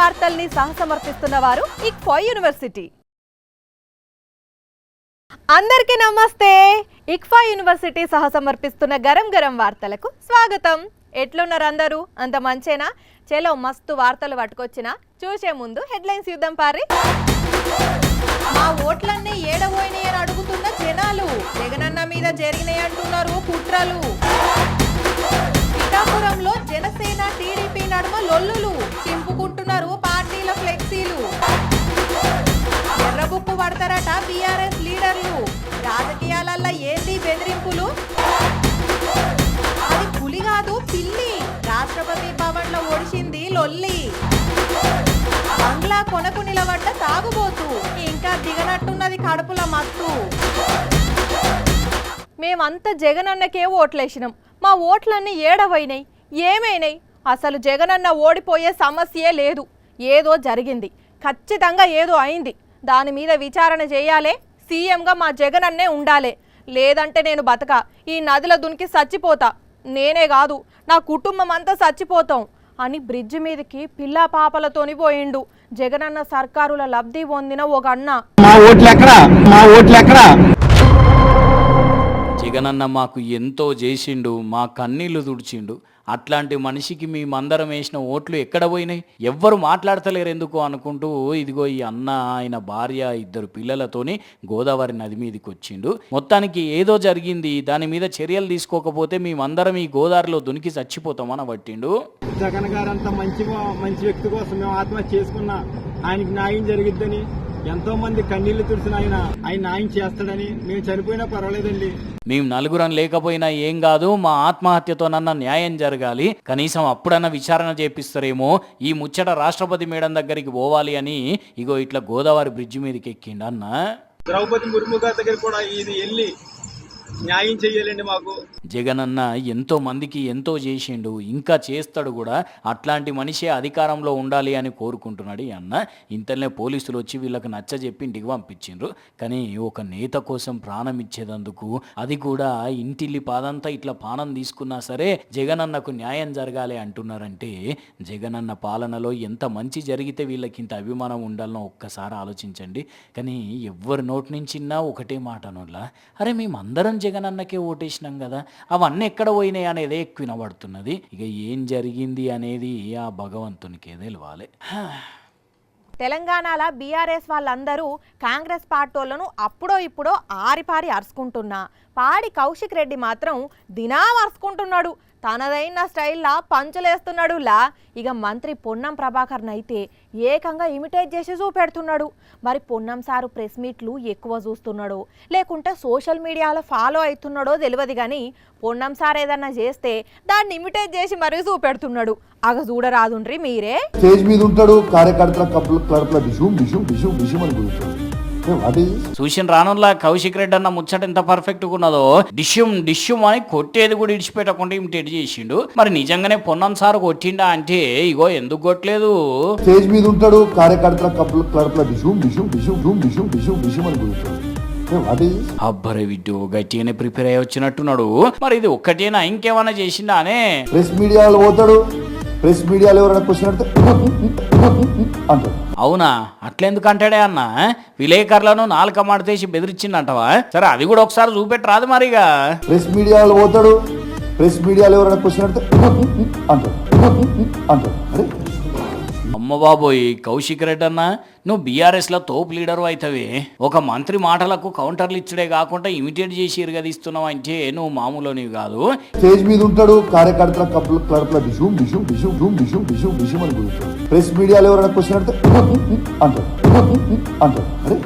వార్తల్ని సహసమర్పిస్తున్న వారు ఇక్ఫా యూనివర్సిటీ. అందరికీ నమస్తే. ఇక్ఫా యూనివర్సిటీ సహసమర్పిస్తున్న గరం గరం వార్తలకు స్వాగతం. ఎట్లున్నారు అందరూ? అంత మంచేనా? చలో మస్తు వార్తలు పట్టుకొచ్చిన. చూసే ముందు హెడ్లైన్స్ చూద్దాం పారి. మా ఓట్లన్నీ ఏడబోయినాయి అని అడుగుతున్న జనాలు, జగనన్న మీద జరిగినాయి అంటున్నారు కుట్రలు. పిఠాపురంలో జనసేన టీడీపీ నడుమ లొల్లులు, చింపుకుంటున్నారు పార్టీల ఫ్లెక్సీలు. ఎర్రబుక్కు పడతారట బీఆర్ఎస్ లీడర్లు, రాజకీయాలల్ల ఏంది బెదిరింపులు? అది పులి కాదు పిల్లి, రాష్ట్రపతి భవన్ లో ఒడిసింది లొల్లి. బంగ్లా కొనకు నిలబడ్డ తాగుబోతు, ఇంకా దిగనట్టున్నది కడుపుల మత్తు. మేమంతా జగనన్నకే ఓట్లేసినాం, మా ఓట్లన్నీ ఏడవైనాయి, ఏమైనాయి? అసలు జగనన్న ఓడిపోయే సమస్యే లేదు. ఏదో జరిగింది, ఖచ్చితంగా ఏదో అయింది. దాని మీద విచారణ చేయాలి. సీఎంగా మా జగనన్నే ఉండాలి, లేదంటే నేను బతక ఈ నదిలో దునికి చచ్చిపోతా. నేనే కాదు, నా కుటుంబం అంతా చచ్చిపోతాం అని బ్రిడ్జి మీదకి పిల్లా పాపలతోని పోయిండు జగనన్న సర్కారుల లబ్ధి పొందిన ఒక అన్న. జగనన్న మాకు ఎంతో చేసిండు, మా కన్నీళ్లు తుడిచిండు. అట్లాంటి మనిషికి మేమందరం వేసిన ఓట్లు ఎక్కడ పోయినాయి? ఎవ్వరు మాట్లాడతలేరు ఎందుకు అనుకుంటూ ఇదిగో ఈ అన్న ఆయన భార్య ఇద్దరు పిల్లలతోని గోదావరి నది మీదకి వచ్చిండు. మొత్తానికి ఏదో జరిగింది, దాని మీద చర్యలు తీసుకోకపోతే మేమందరం ఈ గోదావరిలో దునికి చచ్చిపోతామని పట్టిండు. జగన్ గారు అంత మంచి వ్యక్తి కోసం మేము ఆత్మహత్య చేసుకున్నా ఆయనకి న్యాయం జరిగిద్దని, ఎంతో మంది కన్నీళ్లు తుడిసిన ఆయన న్యాయం చేస్తాడని, మేము చనిపోయినా పర్వాలేదండి, మేము నలుగురం లేకపోయినా ఏం కాదు, మా ఆత్మహత్యతోనన్నా న్యాయం జరగాలి, కనీసం అప్పుడన్నా విచారణ చేపిస్తారేమో, ఈ ముచ్చట రాష్ట్రపతి మేడం దగ్గరికి పోవాలి అని ఇగో ఇట్లా గోదావరి బ్రిడ్జి మీదకి ఎక్కిండు అన్న. ద్రౌపది ముర్ము గారి దగ్గర కూడా ఇది వెళ్ళి న్యాయం చెయ్యాలండి మాకు. జగనన్న ఎంతో మందికి ఎంతో చేసిండు, ఇంకా చేస్తాడు కూడా. అట్లాంటి మనిషే అధికారంలో ఉండాలి అని కోరుకుంటున్నాడు ఈ అన్న. ఇంతలోనే పోలీసులు వచ్చి వీళ్ళకి నచ్చజెప్పి ఇంటికి పంపించిండ్రు. కానీ ఒక నేత కోసం ప్రాణం ఇచ్చేదందుకు, అది కూడా ఇంటిల్లి పాదంతా ఇట్లా పానం తీసుకున్నా సరే జగనన్నకు న్యాయం జరగాలి అంటున్నారంటే, జగనన్న పాలనలో ఎంత మంచి జరిగితే వీళ్ళకి ఇంత అభిమానం ఉండాలనో ఒక్కసారి ఆలోచించండి. కానీ ఎవ్వరి నోటి నుంచిన్నా ఒకటే మాట అనోళ్ళ, అరే మేమందరం జగనన్నకే ఓటేసినాం కదా, అవన్నీ ఎక్కడ పోయినాయి అనేది ఎక్కువ వినబడుతున్నది. ఇక ఏం జరిగింది అనేది ఆ భగవంతునికే తెలవాలి. తెలంగాణలో బీఆర్ఎస్ వాళ్ళందరూ కాంగ్రెస్ పార్టీలను అప్పుడో ఇప్పుడో ఆరిపారి అరుచుకుంటున్నా, పాడి కౌశిక్ రెడ్డి మాత్రం దినం అరుచుకుంటున్నాడు. తనదైన స్టైల్లా పంచులేస్తున్నాడులా. ఇక మంత్రి పొన్నం ప్రభాకర్ని అయితే ఏకంగా ఇమిటేట్ చేసి చూపెడుతున్నాడు. మరి పొన్నం సారు ప్రెస్ మీట్లు ఎక్కువ చూస్తున్నాడో లేకుంటే సోషల్ మీడియాలో ఫాలో అవుతున్నాడో తెలియదు, కానీ పొన్నం సార్ ఏదన్నా చేస్తే దాన్ని ఇమిటేట్ చేసి మరీ చూపెడుతున్నాడు. అగ చూడరాదుండ్రి మీరే. స్టేజ్ మీద ఉంటాడు, కార్యకర్తల కడుపుల బిషు బిషు బిషు బిషు అని కూర్చోడు. చూసిన రానుల్లా కౌశిక్ రెడ్డి అన్న ముచ్చట ఎంత పర్ఫెక్ట్గా ఉన్నదో, డిష్యూమ్ అని కొట్టేది కూడా ఇడిచిపెట్టకుండా ఇమిటేట్ చేసిండు. మరి నిజంగానే పొన్నం సార్ కొట్టిండా అంటే ఇగో ఎందుకు కొట్టలేదు? స్టేజ్ మీద ఉంటాడు, కార్యకర్తల కడుపుల బిషు బిషు బిషు బిషు బిషు బిషు అని కూర్చోడు. అబ్బరే విడ్డు గట్టిగానే ప్రిపేర్ అయ్యి వచ్చినట్టున్నాడు. మరి ఇది ఒక్కటేనా, ఇంకేమైనా చేసిండా అనే? ప్రెస్ మీడియాలో పోతాడు, ప్రెస్ మీడియాలో ఎవరైనా క్వశ్చన్ అడితే అంటాడు. అవునా, అట్లెందుకు అంటాడే అన్న? విలేకరులను నాలుక మాటేసి బెదిరించిందంటవా? సరే అది కూడా ఒకసారి చూపెట్టరాదు మరిగా. ప్రెస్ మీడియాలో పోతాడు, ప్రెస్ మీడియాలో ఎవరైనా క్వశ్చన్ అడితే అంటాడు. అరే అమ్మ బాబోయ్, కౌశిక్ రెడ్డి అన్న నువ్వు బీఆర్ఎస్లో తోపు లీడరు అవుతావే. ఒక మంత్రి మాటలకు కౌంటర్లు ఇచ్చడే కాకుండా ఇమిటేట్ చేసి ఇరగదీస్తున్నావు అంటే నువ్వు మామూలునివి కాదు. స్టేజ్ మీద ఉంటాడు, కార్యకర్తల కడుపుల బిషు బిషు బిషు బిషు బిషు బిషు అని కూర్చోడు. ప్రెస్ మీడియాలో ఎవరైనా క్వశ్చన్ అడితే అంటాడు. అరే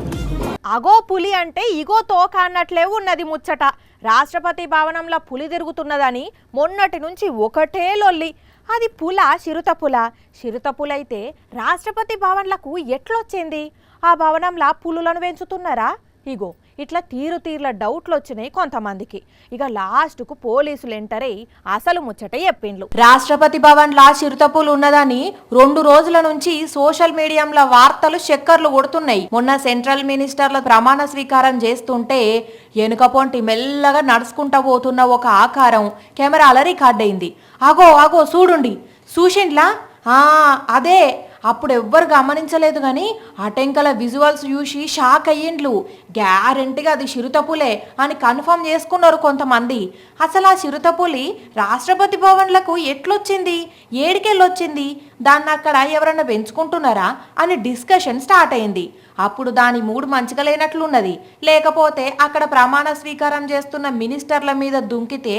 అగో పులి అంటే ఇగో తోక అన్నట్లే ఉన్నది ముచ్చట. రాష్ట్రపతి భవనంలో పులి తిరుగుతున్నదని మొన్నటి నుంచి ఒకటే లొల్లి. అది పుల చిరుత పులైతే రాష్ట్రపతి భవన్లకు ఎట్లొచ్చింది? ఆ భవనంలో పులులను పెంచుతున్నారా? ఇగో ఇట్లా తీరుల డౌట్లు వచ్చినాయి కొంతమందికి. ఇక లాస్ట్కు పోలీసులు ఎంటర్ అయ్యి అసలు ముచ్చట చెప్పిండ్లు. రాష్ట్రపతి భవన్లా చిరుతపులు ఉన్నదని 2 రోజుల నుంచి సోషల్ మీడియాలో వార్తలు చక్కర్లు కొడుతున్నాయి. మొన్న సెంట్రల్ మినిస్టర్ల ప్రమాణ స్వీకారం చేస్తుంటే వెనుకపోంటి మెల్లగా నడుచుకుంటా పోతున్న ఒక ఆకారం కెమెరాల రికార్డ్ అయింది. అగో చూడుండి, చూసిండ్లా? అదే అప్పుడు ఎవ్వరు గమనించలేదు కానీ అటెంకల విజువల్స్ చూసి షాక్ అయ్యిండ్లు. గ్యారెంటీగా అది చిరుతపులే అని కన్ఫర్మ్ చేసుకున్నారు కొంతమంది. అసలు ఆ చిరుతపులి రాష్ట్రపతి భవన్లకు ఎట్లొచ్చింది, ఏడికెళ్ళొచ్చింది, దాన్ని అక్కడ ఎవరన్నా పెంచుకుంటున్నారా అని డిస్కషన్ స్టార్ట్ అయింది. అప్పుడు దాని మూడు మంచిగా లేనట్లున్నది. లేకపోతే అక్కడ ప్రమాణ స్వీకారం చేస్తున్న మినిస్టర్ల మీద దుంకితే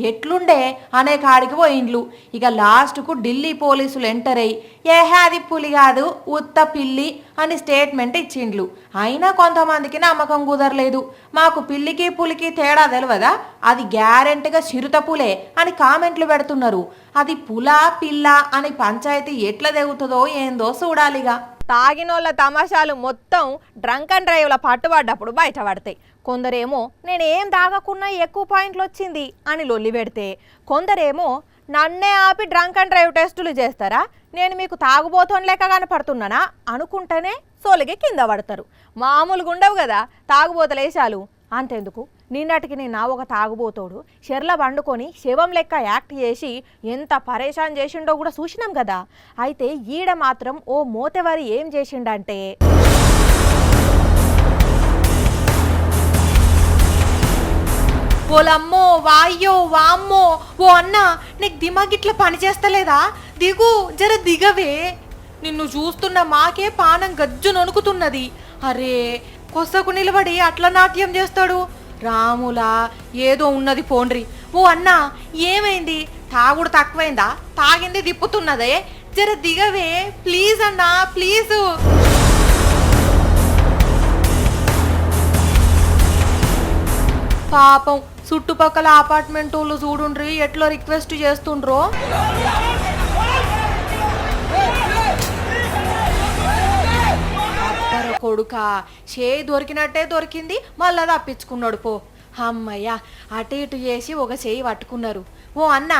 ఎట్లుండే అనే కాడికి పోయిండ్లు. ఇక లాస్ట్కు ఢిల్లీ పోలీసులు ఎంటర్ అయ్యి అది పులి కాదు ఉత్త పిల్లి అని స్టేట్మెంట్ ఇచ్చిండ్లు. అయినా కొంతమందికి నమ్మకం కుదరలేదు. మాకు పిల్లికి పులికి తేడా తెలియదా, అది గ్యారెంటీగా చిరుతపులే అని కామెంట్లు పెడుతున్నారు. అది పులా పిల్ల అని పంచాయతీ ఎట్లా తెగుతుందో ఏందో చూడాలిగా. తాగినోళ్ళ తమాషాలు మొత్తం డ్రంక్ అండ్ డ్రైవ్ల పట్టుబడ్డప్పుడు బయటపడతాయి. కొందరేమో నేనేం తాగకున్నా ఎక్కువ పాయింట్లు వచ్చింది అని లొల్లి పెడితే, కొందరేమో నన్నే ఆపి డ్రంక్ అండ్ డ్రైవ్ టెస్టులు చేస్తారా, నేను మీకు తాగుబోతోని లెక్క కనపడుతున్నానా అనుకుంటేనే సోలిగి కింద పడతారు. మామూలుగా ఉండవు కదా తాగుబోతలేశాలు. అంతెందుకు, నిన్నటికి నిన్న ఒక తాగుబోతోడు షెర్ల వండుకొని శవం లెక్క యాక్ట్ చేసి ఎంత పరేషాన్ చేసిండో కూడా చూసినాం కదా. అయితే ఈడ మాత్రం ఓ మోతెవరి ఏం చేసిండంటే, ఓలమ్మో వాయ్యో వామ్మో, ఓ అన్న నీకు దిమాగ్ ఇట్లా పని చేస్తలేదా, దిగు జర దిగవే, నిన్ను చూస్తున్న మాకే పానం గజ్జు నొనుకుతున్నది. అరే కొసకు నిలబడి అట్లా నాట్యం చేస్తాడు, రాములా ఏదో ఉన్నది పోండ్రి. ఓ అన్న ఏమైంది, తాగుడు తక్కువైందా, తాగింది తిప్పుతున్నదే, జర దిగవే ప్లీజ్ అన్నా ప్లీజ్. పాపం చుట్టుపక్కల అపార్ట్మెంట్ వాళ్ళు చూడుండ్రి ఎట్లా రిక్వెస్ట్ చేస్తుండ్రో. కొడుక చేయి దొరికినట్టే దొరికింది, మళ్ళా తప్పించుకున్నాడు పో. అమ్మయ్య అటు ఇటు చేసి ఒక చేయి పట్టుకున్నారు. ఓ అన్న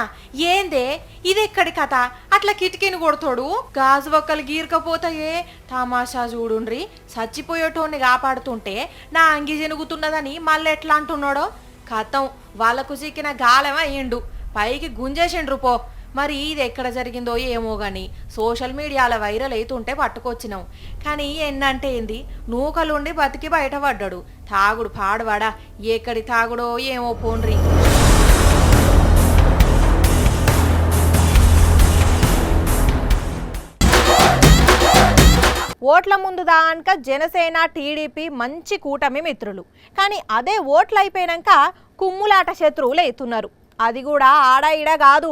ఏందే ఇదెక్కడి కథ, అట్లా కిటికీని కొడతాడు, గాజు ఒక్కలు గీరకపోతాయే, తమాషా చూడుండ్రి, చచ్చిపోయేటోన్ని కాపాడుతుంటే నా అంగి జనుగుతున్నదని మళ్ళీ ఎట్లా అంటున్నాడో. కథం వాళ్ళకు చిక్కిన గాలం అయ్యిండు, పైకి గుంజేసిండ్రు పో. మరి ఇది ఎక్కడ జరిగిందో ఏమో కానీ సోషల్ మీడియాలో వైరల్ అవుతుంటే పట్టుకొచ్చినాం. కానీ ఎన్నంటే ఏంది, నూకలుండి బతికి బయటపడ్డాడు. తాగుడు పాడువాడా, ఎక్కడి తాగుడో ఏమో పోండ్రి. ఓట్ల ముందు దానిక జనసేన టీడీపీ మంచి కూటమి మిత్రులు, కానీ అదే ఓట్లు అయిపోయాక కుమ్ములాట శత్రువులు అవుతున్నారు. అది కూడా ఆడ ఈడ కాదు,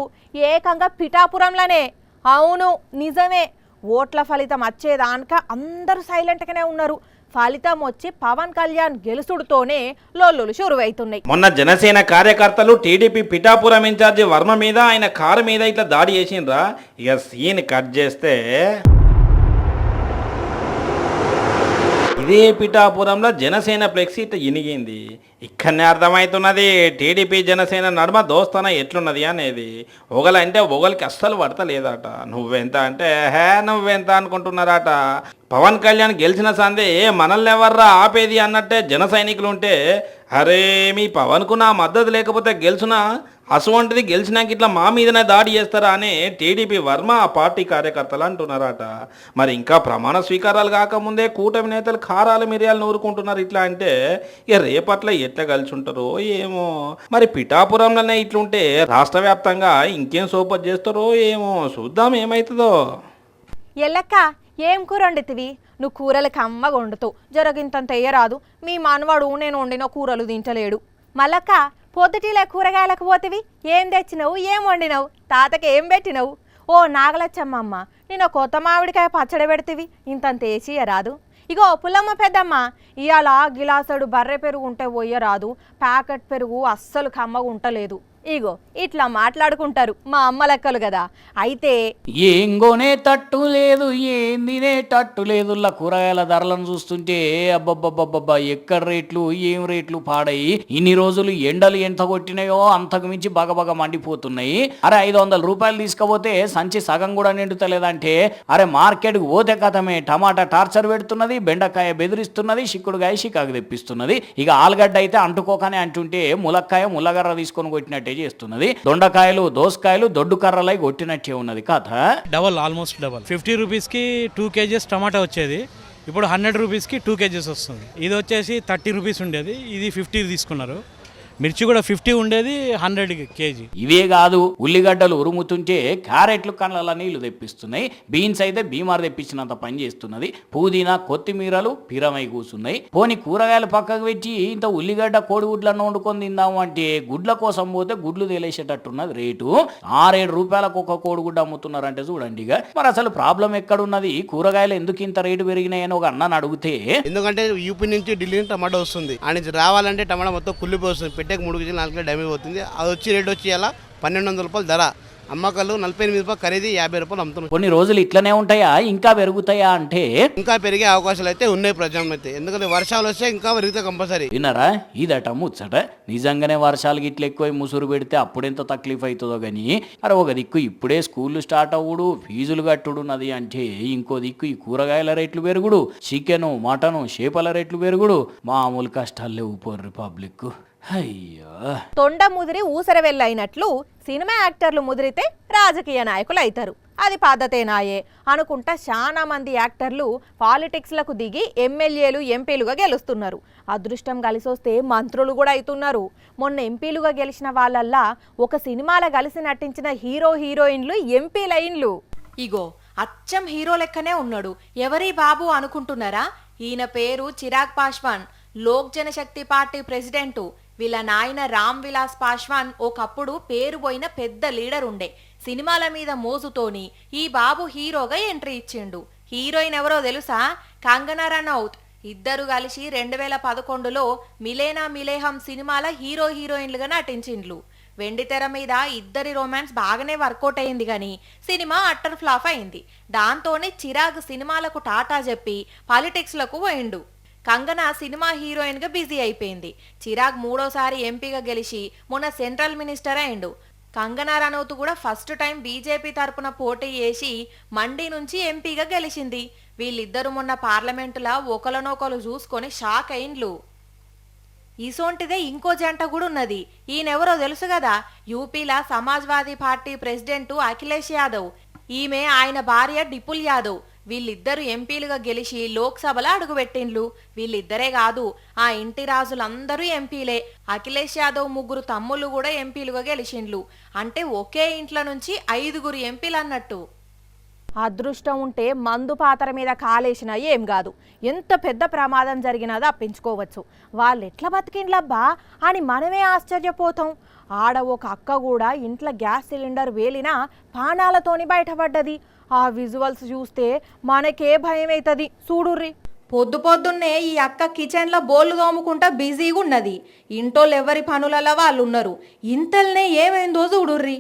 ఏకంగా పిఠాపురంలోనే. అవును నిజమే, ఓట్ల ఫలితం వచ్చేదానిక అందరూ సైలెంట్గానే ఉన్నారు. ఫలితం వచ్చి పవన్ కళ్యాణ్ గెలుసుడుతోనే లొల్లులు షురువైతున్నాయి. మొన్న జనసేన కార్యకర్తలు టీడీపీ పిఠాపురం ఇన్ఛార్జి వర్మ మీద ఆయన కారు మీద ఇట్లా దాడి చేసిండ్రా. ఇక సీన్ కట్ చేస్తే ఇదే పిఠాపురంలో జనసేన ఫ్లెక్సీ ఇట్లా ఇనిగింది. ఇక్కడనే అర్థమవుతున్నది టీడీపీ జనసేన నడుమ దోస్తాన ఎట్లున్నది అనేది. ఒకలంటే ఒకరికి అస్సలు పడతలేదట. నువ్వెంత అంటే నువ్వెంత అనుకుంటున్నారట. పవన్ కళ్యాణ్ గెలిచిన సందే మనల్ని ఎవర్రా ఆపేది అన్నట్టే జన సైనికులు ఉంటే, అరే మీ పవన్కు నా మద్దతు లేకపోతే గెలుచునా, అసవంటిది గెలిచినాక ఇట్లా మా మీదనే దాడి చేస్తారా అని టీడీపీ వర్మ ఆ పార్టీ కార్యకర్తలు అంటున్నారట. మరి ఇంకా ప్రమాణ స్వీకారాలు కాకముందే కూటమి నేతలు కారాలు మిరియాలు నూరుకుంటున్నారు. ఇట్లా అంటే ఇక రేపట్ల ఎట్లా కలిసి ఉంటారో ఏమో. మరి పిఠాపురంలోనే ఇట్లుంటే రాష్ట్ర వ్యాప్తంగా ఇంకేం సోపత్ చేస్తారో ఏమో, చూద్దాం ఏమవుతుందో. ఎల్లక్క ఏం కూర వండితివి, నువ్వు కూరలు కమ్మగా వండుతావు, జరగింతంత ఎయ్యరాదు. మీ మనవాడు నేను వండిన కూరలు తింటలేడు. మల్లక్క పొద్దుటిలే కూరగాయలకు పోతివి, ఏం తెచ్చినావు, ఏం వండినావు, తాతకి ఏం పెట్టినావు? ఓ నాగలచ్చమ్మమ్మ, నేను కొత్త మామిడికాయ పచ్చడి పెడితివి, ఇంతంత వేసి రాదు. ఇగో పుల్లమ్మ పెద్దమ్మ, ఇవాళ గిలాసడు బర్రె పెరుగు ఉంటే పోయరాదు, ప్యాకెట్ పెరుగు అస్సలు కమ్మగా ఉంటలేదు. ఇగో ఇట్లా మాట్లాడుకుంటారు మా అమ్మ లెక్కలు కదా. అయితే ఏం కొనేటట్టు లేదు, ఏం తినేటట్టు లేదు. కూరగాయల ధరలను చూస్తుంటే అబ్బబ్బబ్బబ్బబ్బా ఎక్కడ రేట్లు ఏం రేట్లు పాడయి. ఇన్ని రోజులు ఎండలు ఎంత కొట్టినాయో అంతకు మించి బగబగ మండిపోతున్నాయి. అరే 500 రూపాయలు తీసుకపోతే సంచి సగం కూడా నిండుతలేదంటే, అరే మార్కెట్కి పోతే కథమే టమాటా టార్చర్ పెడుతున్నది, బెండకాయ బెదిరిస్తున్నది, చిక్కుడుకాయ చికాకు తెప్పిస్తున్నది. ఇక ఆలుగడ్డ అయితే అంటుకోకనే అంటుంటే ములక్కాయ ముల్లగర్ర తీసుకొని కొట్టినట్టే కొట్టినట్టే చేస్తున్నది. దొండకాయలు దోసకాయలు దొడ్డు కర్రలై కొట్టినట్టే ఉన్నది కథ. Double, almost double. 50 రూపీస్కి 2 kgs టమాటా వచ్చేది, ఇప్పుడు 100 రూపీస్కి 2 kgs వస్తుంది. ఇది వచ్చేసి 30 రూపీస్ ఉండేది, ఇది 50 తీసుకున్నారు. మిర్చి కూడా 50 ఉండేది, 100 kg. ఇవే కాదు, ఉల్లిగడ్డలు ఉరుముతుంటే క్యారెట్లు కళ్ళ నీళ్లు తెప్పిస్తున్నాయి. బీన్స్ అయితే బీమార్ తెప్పించినంత పని చేస్తున్నది. పుదీనా కొత్తిమీరలు పిరమై కూర్చున్నాయి. పోని కూరగాయలు పక్కకు పెట్టి ఇంత ఉల్లిగడ్డ కోడిగుడ్లను వండుకొని తిందాము అంటే గుడ్ల కోసం పోతే గుడ్లు తేలేసేటట్టున్నది రేటు. 6-7 రూపాయలకు ఒక కోడిగుడ్డ అమ్ముతున్నారంటే చూడండి. ఇక మరి అసలు ప్రాబ్లం ఎక్కడున్నది? కూరగాయలు ఎందుకు ఇంత రేటు పెరిగినాయని ఒక అన్నని అడిగితే, ఎందుకంటే యూపీ నుంచి ఢిల్లీ నుంచి టమాటా వస్తుంది, ఆ నుంచి రావాలంటే టమాటా మొత్తం కుళ్ళిపోతుంది. పెట్టే 3 కేజీలు 4 కేజీలు డ్యామేజ్ అవుతుంది. అది వచ్చి రేట్ వచ్చి ఇలా 1200 రూపాయలు ధర, అమ్మకాలు 48 రూపాయలు, ఖరీదు 50 రూపాయలు అమ్ముతున్నాం. కొన్ని రోజులు ఇట్లనే ఉంటాయా ఇంకా పెరుగుతాయా అంటే ఇంకా పెరిగే అవకాశాలు అయితే ఉన్నాయి ప్రజలు అయితే, ఎందుకంటే వర్షాలు వస్తే ఇంకా పెరుగుతాయి కంపల్సరీ. విన్నారా? ఇదట ముచ్చట. నిజంగానే వర్షాలు గిట్ల ఎక్కువ ముసురు పెడితే అప్పుడెంత తక్లీఫ్ అవుతుందో కానీ, అరే ఒక దిక్కు ఇప్పుడే స్కూళ్ళు స్టార్ట్ అవ్వడు, ఫీజులు కట్టుడు ఉన్నది అంటే, ఇంకో దిక్కు ఈ కూరగాయల రేట్లు పెరుగుడు, చికెను మటను చేపల రేట్లు పెరుగుడు, మామూలు కష్టాలు లేవు పోర్ రిపబ్లిక్. అయ్యో, తొండ ముదిరి ఊసర వెళ్ళైనట్లు సినిమా యాక్టర్లు ముదిరితే రాజకీయ నాయకులు అవుతారు. అది పద్ధతేనాయే అనుకుంటా చాలా మంది యాక్టర్లు పాలిటిక్స్లకు దిగి ఎమ్మెల్యేలు ఎంపీలుగా గెలుస్తున్నారు. అదృష్టం కలిసొస్తే మంత్రులు కూడా అవుతున్నారు. మొన్న ఎంపీలుగా గెలిచిన వాళ్ళల్లా ఒక సినిమాలో కలిసి నటించిన హీరోయిన్లు ఎంపీలైన్లు. ఇగో అచ్చం హీరో లెక్కనే ఉన్నాడు. ఎవరి బాబు అనుకుంటున్నారా? ఈయన పేరు చిరాగ్ పాస్వాన్, లోక్ జనశక్తి పార్టీ ప్రెసిడెంటు. వీళ్ళ నాయన రామ్ విలాస్ పాస్వాన్ ఒకప్పుడు పేరు పోయిన పెద్ద లీడర్ ఉండే. సినిమాల మీద మోజుతోని ఈ బాబు హీరోగా ఎంట్రీ ఇచ్చిండు. హీరోయిన్ ఎవరో తెలుసా? కంగనా రనౌత్. ఇద్దరు కలిసి 2011లో మిలేనా మిలేహం సినిమాల హీరోయిన్లుగా నటించిండ్లు. వెండితెర మీద ఇద్దరి రొమాన్స్ బాగానే వర్కౌట్ అయింది కానీ సినిమా అట్టర్ ఫ్లాప్ అయింది. దాంతోనే చిరాగ్ సినిమాలకు టాటా చెప్పి పాలిటిక్స్లకు పోయిండు. కంగనా సినిమా హీరోయిన్ గా బిజీ అయిపోయింది. చిరాగ్ 3వ ఎంపీగా గెలిచి మొన్న సెంట్రల్ మినిస్టర్ అయిండు. కంగనా రనౌత్ కూడా ఫస్ట్ టైం బీజేపీ తరపున పోటీ చేసి మండి నుంచి ఎంపీగా గెలిచింది. వీళ్ళిద్దరు మొన్న పార్లమెంటులా ఒకరినొకరు చూసుకొని షాక్ అయిండ్లు. ఇసోంటిదే ఇంకో జంట కూడా ఉన్నది. ఈయనెవరో తెలుసు కదా? యూపీలా సమాజ్వాదీ పార్టీ ప్రెసిడెంట్ అఖిలేష్ యాదవ్. ఈమె ఆయన భార్య డిపుల్ యాదవ్. వీళ్ళిద్దరు ఎంపీలుగా గెలిచి లోక్సభలో అడుగుపెట్టిండ్లు. వీళ్ళిద్దరే కాదు, ఆ ఇంటి రాజులందరూ ఎంపీలే. అఖిలేష్ యాదవ్ 3 తమ్ముళ్ళు కూడా ఎంపీలుగా గెలిచిండ్లు. అంటే ఒకే ఇంట్లో నుంచి 5 ఎంపీలు అన్నట్టు. అదృష్టం ఉంటే మందు పాత్ర మీద కాలేసినా ఏం కాదు, ఎంత పెద్ద ప్రమాదం జరిగినా తప్పించుకోవచ్చు. వాళ్ళు ఎట్లా బతికిండ్లబ్బా అని మనమే ఆశ్చర్యపోతాం. ఆడ ఒక అక్క కూడా ఇంట్లో గ్యాస్ సిలిండర్ వేలినా పానాలతోని బయటపడ్డది. ఆ విజువల్స్ చూస్తే మనకే భయం అవుతుంది. చూడుర్రి. పొద్దున్నే ఈ అక్క కిచెన్లో బోళ్ళు తోముకుంటా బిజీగా ఉన్నది. ఇంటోళ్ళు ఎవరి పనులలో వాళ్ళు ఉన్నారు. ఇంతల్నే ఏమైందో చూడుర్రి.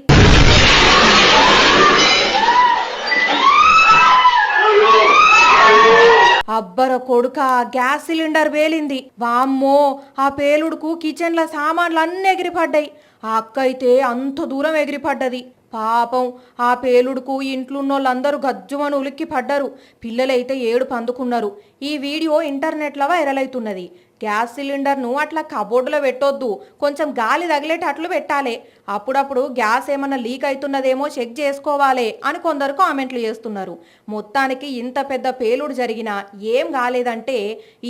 అబ్బర కొడుక, గ్యాస్ సిలిండర్ పేలింది. వామ్మో, ఆ పేలుడుకు కిచెన్ల సామాన్లు అన్నీ ఎగిరిపడ్డాయి. ఆ అక్క అయితే అంత దూరం ఎగిరిపడ్డది. పాపం ఆ పేలుడుకు ఇంట్లోన్నోళ్ళందరూ గజ్జుమని ఉలిక్కి పడ్డారు. పిల్లలైతే ఏడుపు అందుకున్నారు. ఈ వీడియో ఇంటర్నెట్లో వైరల్ అవుతున్నది. గ్యాస్ సిలిండర్ను అట్లా కబోర్డులో పెట్టొద్దు, కొంచెం గాలి తగిలేటట్లు పెట్టాలి. అప్పుడప్పుడు గ్యాస్ ఏమన్నా లీక్ అవుతున్నదేమో చెక్ చేసుకోవాలి అని కొందరు కామెంట్లు చేస్తున్నారు. మొత్తానికి ఇంత పెద్ద పేలుడు జరిగినా ఏం కాలేదంటే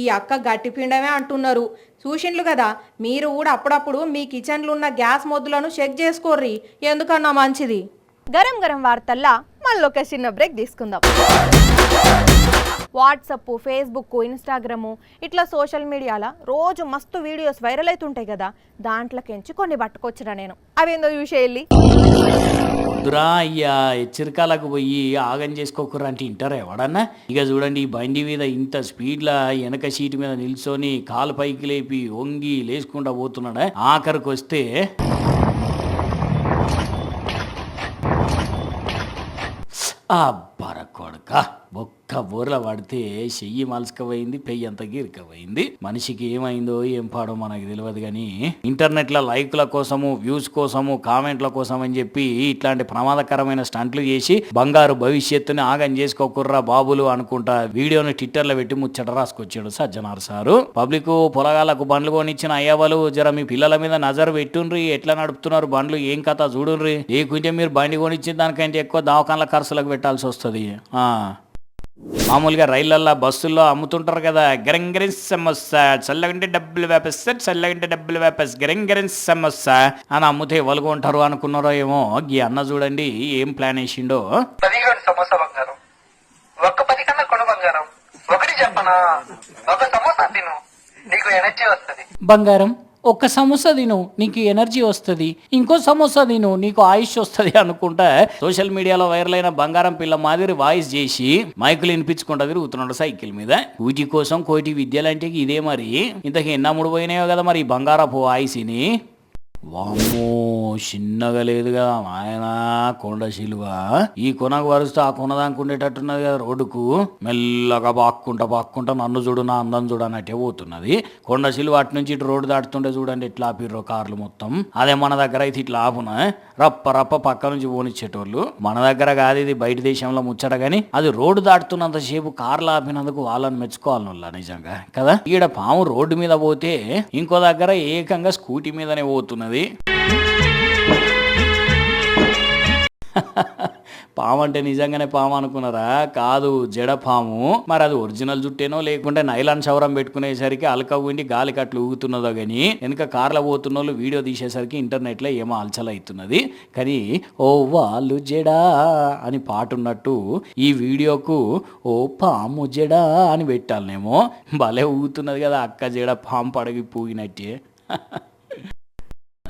ఈ అక్క గట్టిపిండమే అంటున్నారు. చూసిండ్లు కదా, మీరు కూడా అప్పుడప్పుడు మీ కిచెన్లో ఉన్న గ్యాస్ మొద్దులను చెక్ చేసుకోర్రి, ఎందుకన్నా మంచిది. గరం గరం వార్తల్లా మళ్ళీ ఒక చిన్న బ్రేక్ తీసుకుందాం. వాట్సప్, ఫేస్బుక్, ఇన్స్టాగ్రాము ఇట్లా సోషల్ మీడియాలో రోజు మస్తు వీడియోస్ వైరల్ అవుతుంటాయి కదా, దాంట్లోకించి కొన్ని పట్టుకొచ్చినా నేను. అవేందో చూసేయాలి. వద్దురా అయ్యా, హెచ్చరికలకు పోయి ఆగం చేసుకోకురా అంటే ఇంటారా ఎవడన్నా? ఇక చూడండి, ఈ బండి మీద ఇంత స్పీడ్లా వెనక సీటు మీద నిల్చొని కాలు పైకి లేపి వంగి లేచుకుంటా పోతున్నాడా. ఆఖరికి వస్తే అబ్బర కొడక, ఒక్క బోర్ల పడితే చెయ్యి మలుసుకపోయింది, పెయ్యి అంత గిరికపోయింది. మనిషికి ఏమైందో ఏం పాడో మనకు తెలియదు కానీ ఇంటర్నెట్లో లైక్ల కోసము, వ్యూస్ కోసము, కామెంట్ల కోసం అని చెప్పి ఇట్లాంటి ప్రమాదకరమైన స్టంట్లు చేసి బంగారు భవిష్యత్తుని ఆగం చేసుకోకుర్రా బాబులు అనుకుంటా వీడియోని ట్విట్టర్లో పెట్టి ముచ్చట రాసుకొచ్చాడు సజ్జనార్ సారు. పబ్లిక్ పొలగాలకు బండ్లు కొనిచ్చిన అయ్యవాళ్ళు జర మీ పిల్లల మీద నజర్ పెట్టుండ్రి, ఎట్లా నడుపుతున్నారు బండ్లు, ఏం కథ చూడుండ్రి. లేకుంటే మీరు బండి కొనిచ్చిన దానికంటే ఎక్కువ దవాఖాన్ల ఖర్చులకు పెట్టాల్సి వస్తుంది. మామూలుగా రైళ్లల్లో బస్సుల్లో అమ్ముతుంటారు కదా, గరంగరిన్ సమోసా చల్లగంటే డబ్బులు వేపస్తా, చల్లగంటే డబ్బులు వేపస్ గరంగరిన్ సమోసా అని అమ్ముతే వలుగుంటారు అనుకున్నారో ఏమో. ఈ అన్న చూడండి ఏం ప్లాన్ వేసిండో. 10 సమోసా బంగారం, ఒక్క 10 కన్నా కొన బంగారం, ఒకటి చెప్పనా, ఒక సమోసా తిను నీకు ఎనర్జీ వస్తుంది. బంగారం ఒక్క సమోసా తిను నీకు ఎనర్జీ వస్తుంది, ఇంకో సమోసా తిను నీకు ఆయుష్ వస్తుంది అనుకుంటా సోషల్ మీడియాలో వైరల్ అయిన బంగారం పిల్ల మాదిరి వాయిస్ చేసి మైకులు వినిపించుకుంటా తిరుగుతున్నాడు సైకిల్ మీద. కూటి కోసం కోటి విద్యలంటే ఇదే మరి. ఇంతకీ ఎన్న ముడిపోయినాయో కదా మరి ఈ బంగారపు వాయిస్ని. వామ్మో చిన్నగా లేదుగా ఆయన కొండ శిలువ. ఈ కొనకు వరుస్తూ ఆ కొనదానుకుండేటట్టున్నది కదా రోడ్డుకు. మెల్లగా బాక్కుంటా నన్ను చూడు నా అందం చూడనట్టే పోతున్నది కొండ శిలువ. అటు నుంచి ఇటు రోడ్డు దాటుతుంటే చూడండి ఎట్లా ఆపిర్రో కార్లు మొత్తం. అదే మన దగ్గర అయితే ఇట్లా ఆపున రప్ప పక్క నుంచి పోనిచ్చేటోళ్ళు. మన దగ్గర కాదు ఇది, బయట దేశంలో ముచ్చట. కానీ అది రోడ్డు దాటుతున్నంతసేపు కార్లు ఆపినందుకు వాళ్ళని మెచ్చుకోవాలనుల్లా నిజంగా కదా. ఈడ పాము రోడ్డు మీద పోతే ఇంకో దగ్గర ఏకంగా స్కూటీ మీదనే పోతున్నది. పాము అంటే నిజంగానే పాము అనుకున్నారా? కాదు, జడ పాము. మరి అది ఒరిజినల్ జుట్టేనో లేకుంటే నైలాన్ చౌరం పెట్టుకునేసరికి అలక ఉండి గాలి కట్లు ఊగుతున్నదో కానీ వెనుక కార్లో పోతున్న వాళ్ళు వీడియో తీసేసరికి ఇంటర్నెట్లో ఏమో అలచల అవుతున్నది. కానీ ఓ వాళ్ళు జడా అని పాట ఉన్నట్టు ఈ వీడియోకు ఓ పాము జడా అని పెట్టాలనేమో. భలే ఊగుతున్నది కదా అక్క జడ పాము పడగి పూగినట్టే.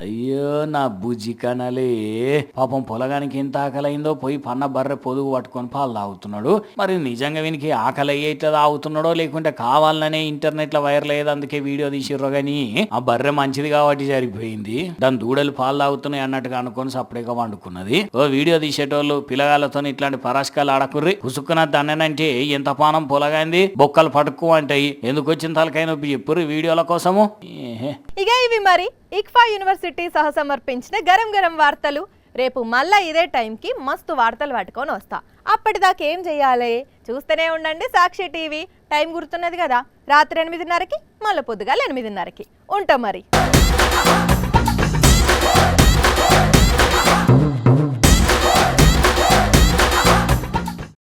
అయ్యో నా బుజ్జి కనలే. పాపం పొలగానికి ఎంత ఆకలైందో పోయి పన్న బర్రె పొదుగు పట్టుకొని పాలు తాగుతున్నాడు. మరి నిజంగా వీనికి ఆకలి అయ్యేట్లా తాగుతున్నాడో లేకుంటే కావాలనే ఇంటర్నెట్లో వైరల్ అయ్యేది అందుకే వీడియో తీసిర్రో కానీ ఆ బర్రె మంచిది కాబట్టి సరిపోయింది. దాని దూడలు పాలు తాగుతున్నాయి అన్నట్టుగా అనుకొని సపరేట్గా వండుకున్నది. ఓ వీడియో తీసేటోళ్ళు పిల్లగాళ్ళతో ఇట్లాంటి పరాశకాలు ఆడకుర్రి. పుసుక్కున దన్ననంటే ఎంత పానం పొలగాంది, బొక్కలు పట్టుకు అంటాయి. ఎందుకు వచ్చిన తలకాయ నొప్పి చెప్పుర్రు వీడియోల కోసము. ఇక ఇవి మరి ఇక్ఫా యూనివర్సిటీ సహసమర్పించిన గరం గరం వార్తలు. రేపు మళ్ళా ఇదే టైంకి మస్తు వార్తలు పట్టుకొని వస్తా. అప్పటిదాకా ఏం చెయ్యాలి? చూస్తూనే ఉండండి సాక్షి టీవీ. టైం గుర్తున్నది కదా, రాత్రి 8:30కి మళ్ళీ పొద్దుగాల 8:30కి ఉంటాం మరి.